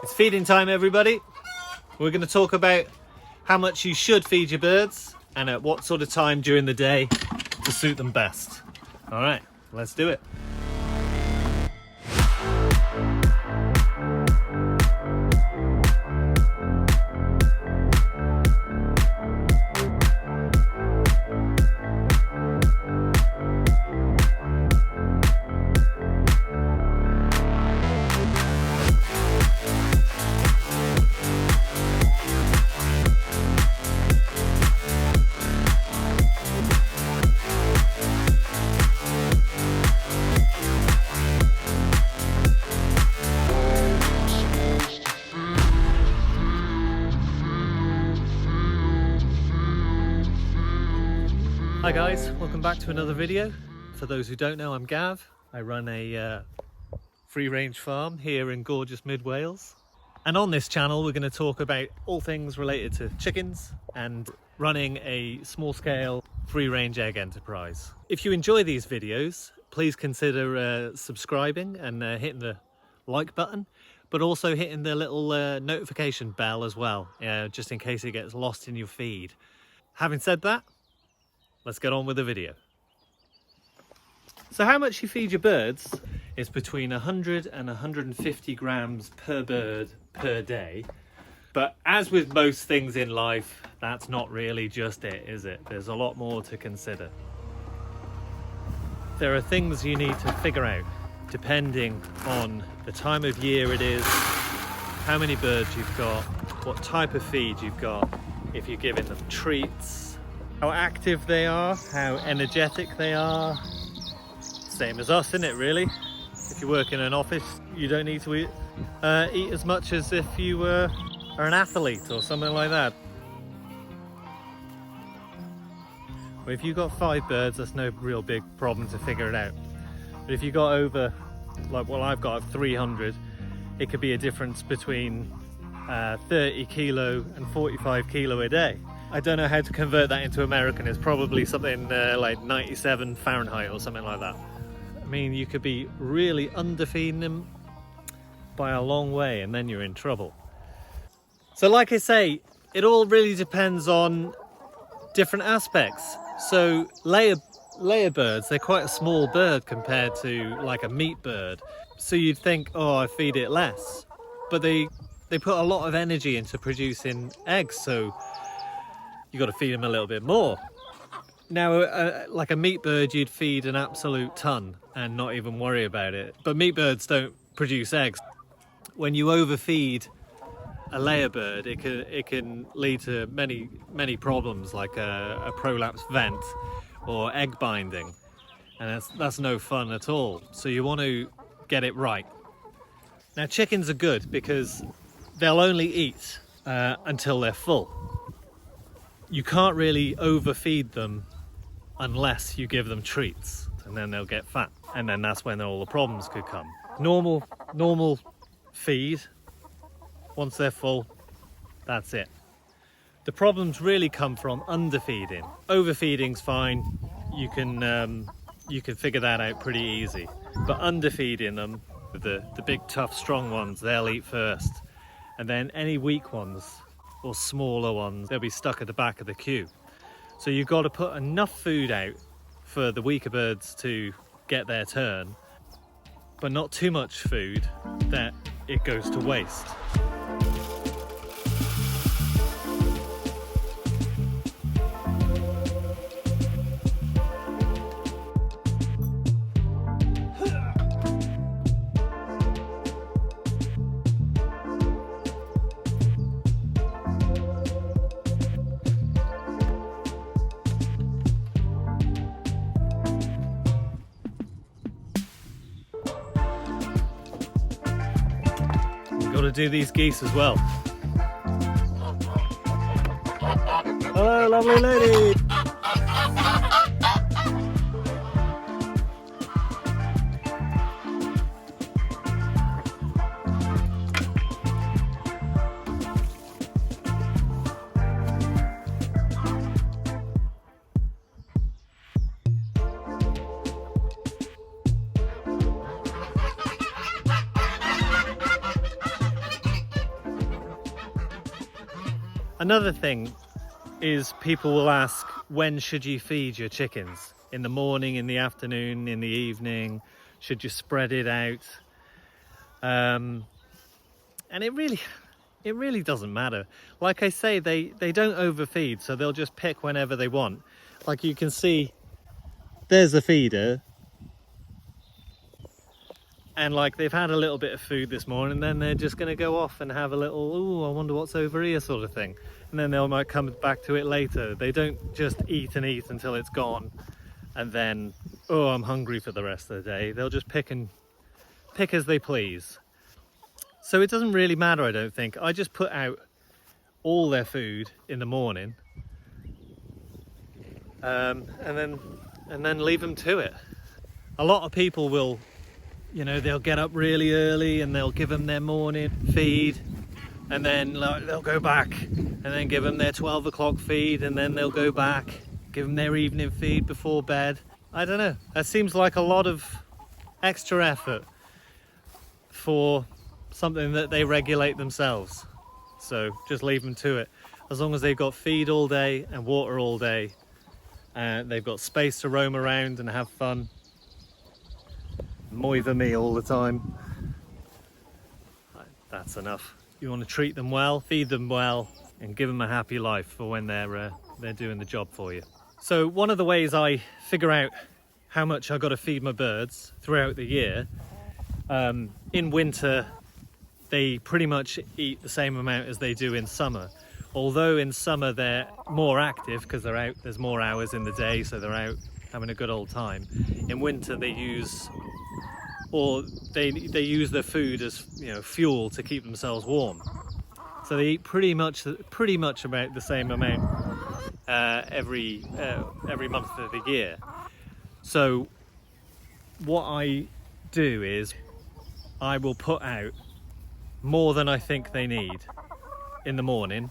It's feeding time, everybody. We're going to talk about how much you should feed your birds and at what sort of time during the day to suit them best. All right, let's do it. Hi guys, welcome back to another video. For those who don't know, I'm Gav. I run a free-range farm here in gorgeous mid Wales. And on this channel we're going to talk about all things related to chickens and running a small-scale free-range egg enterprise. If you enjoy these videos, please consider subscribing and hitting the like button, but also hitting the little notification bell as well, just in case it gets lost in your feed. Having said that, let's get on with the video. So how much you feed your birds is between 100 and 150 grams per bird per day. But as with most things in life, that's not really just it, is it? There's a lot more to consider. There are things you need to figure out depending on the time of year it is, how many birds you've got, what type of feed you've got, if you're giving them treats, how active they are, how energetic they are. Same as us, isn't it, really? If you work in an office, you don't need to eat as much as if you are an athlete or something like that. Well, if you've got 5 birds, that's no real big problem to figure it out. But if you've got over, like what I've got, 300, it could be a difference between 30 kilo and 45 kilo a day. I don't know how to convert that into American. It's probably something like 97 Fahrenheit or something like that. I mean, you could be really underfeeding them by a long way and then you're in trouble. So like I say, it all really depends on different aspects. So layer birds, they're quite a small bird compared to like a meat bird. So you'd think, oh, I feed it less. But they put a lot of energy into producing eggs, so you got to feed them a little bit more. Now, like a meat bird, you'd feed an absolute ton and not even worry about it. But meat birds don't produce eggs. When you overfeed a layer bird, it can lead to many problems, like a prolapsed vent or egg binding, and that's no fun at all. So you want to get it right. Now, chickens are good because they'll only eat until they're full. You can't really overfeed them unless you give them treats, and then they'll get fat, and then that's when all the problems could come. Normal feed, once they're full, that's it. The problems really come from underfeeding. Overfeeding's fine, you can figure that out pretty easy, but underfeeding them, the big tough strong ones, they'll eat first, and then any weak ones or smaller ones, they'll be stuck at the back of the queue. So you've got to put enough food out for the weaker birds to get their turn, but not too much food that it goes to waste. Got to do these geese as well. Hello, lovely lady. Another thing is people will ask, when should you feed your chickens? In the morning, in the afternoon, in the evening? Should you spread it out? And it really doesn't matter. Like I say, they don't overfeed, so they'll just pick whenever they want. Like you can see, there's the feeder. And like they've had a little bit of food this morning, then they're just going to go off and have a little, oh, I wonder what's over here sort of thing. And then they might come back to it later. They don't just eat and eat until it's gone and then, oh, I'm hungry for the rest of the day. They'll just pick as they please. So it doesn't really matter, I don't think. I just put out all their food in the morning and then leave them to it. A lot of people will, you know, they'll get up really early and they'll give them their morning feed, and then they'll go back and then give them their 12 o'clock feed, and then they'll go back, give them their evening feed before bed. I don't know, that seems like a lot of extra effort for something that they regulate themselves. So just leave them to it. As long as they've got feed all day and water all day, and they've got space to roam around and have fun, moither me all the time, that's enough. You want to treat them well, feed them well, and give them a happy life for when they're doing the job for you. So one of the ways I figure out how much I've got to feed my birds throughout the year, in winter they pretty much eat the same amount as they do in summer. Although in summer they're more active because they're out, there's more hours in the day, so they're out having a good old time. In winter they use their food as, you know, fuel to keep themselves warm. So they eat pretty much about the same amount every month of the year. So what I do is I will put out more than I think they need in the morning,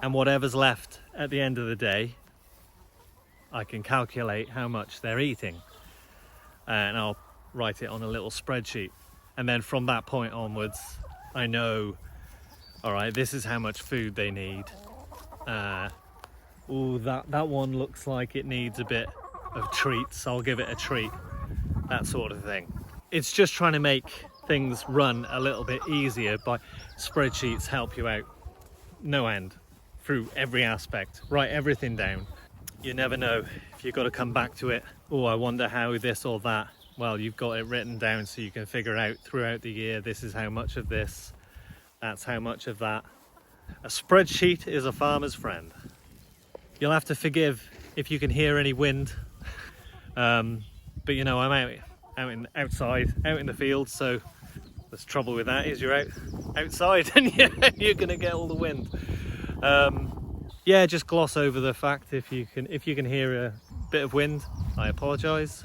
and whatever's left at the end of the day, I can calculate how much they're eating, and I'll write it on a little spreadsheet. And then from that point onwards, I know, all right, this is how much food they need. Oh, that one looks like it needs a bit of treats, I'll give it a treat, that sort of thing. It's just trying to make things run a little bit easier. By spreadsheets help you out no end through every aspect. Write everything down. You never know if you've got to come back to it. Oh, I wonder how this or that. Well, you've got it written down so you can figure out throughout the year, this is how much of this, that's how much of that. A spreadsheet is a farmer's friend. You'll have to forgive if you can hear any wind, but you know, I'm outside in the field, so the trouble with that is you're outside and you're gonna get all the wind. Yeah, just gloss over the fact if you can hear a bit of wind. I apologize.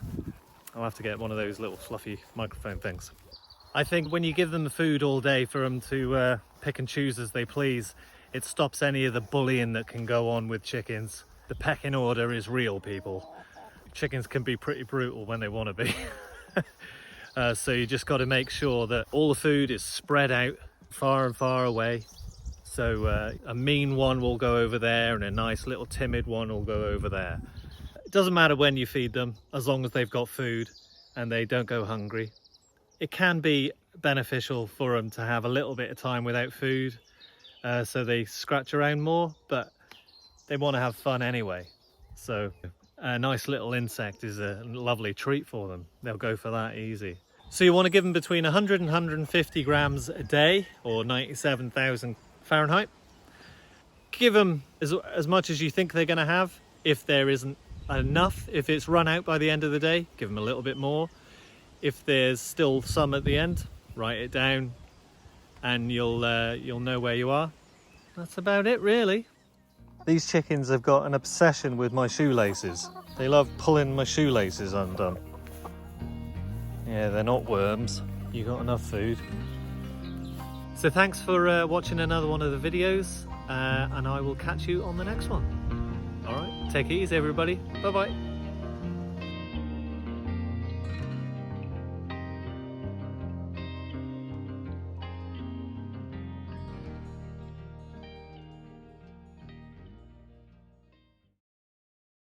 I'll have to get one of those little fluffy microphone things. I think when you give them the food all day for them to pick and choose as they please, it stops any of the bullying that can go on with chickens. The pecking order is real, people. Chickens can be pretty brutal when they want to be. So you just got to make sure that all the food is spread out far and far away. So a mean one will go over there and a nice little timid one will go over there. It doesn't matter when you feed them, as long as they've got food and they don't go hungry. It can be beneficial for them to have a little bit of time without food, so they scratch around more, but they want to have fun anyway. So a nice little insect is a lovely treat for them. They'll go for that easy. So you want to give them between 100 and 150 grams a day, or 97,000 Fahrenheit. Give them as much as you think they're going to have. If there isn't enough, if it's run out by the end of the day, give them a little bit more. If there's still some at the end, write it down and you'll know where you are. That's about it, really. These chickens have got an obsession with my shoelaces. They love pulling my shoelaces undone. Yeah, they're not worms. You got enough food. So thanks for watching another one of the videos, and I will catch you on the next one. All right, take it easy, everybody. Bye-bye.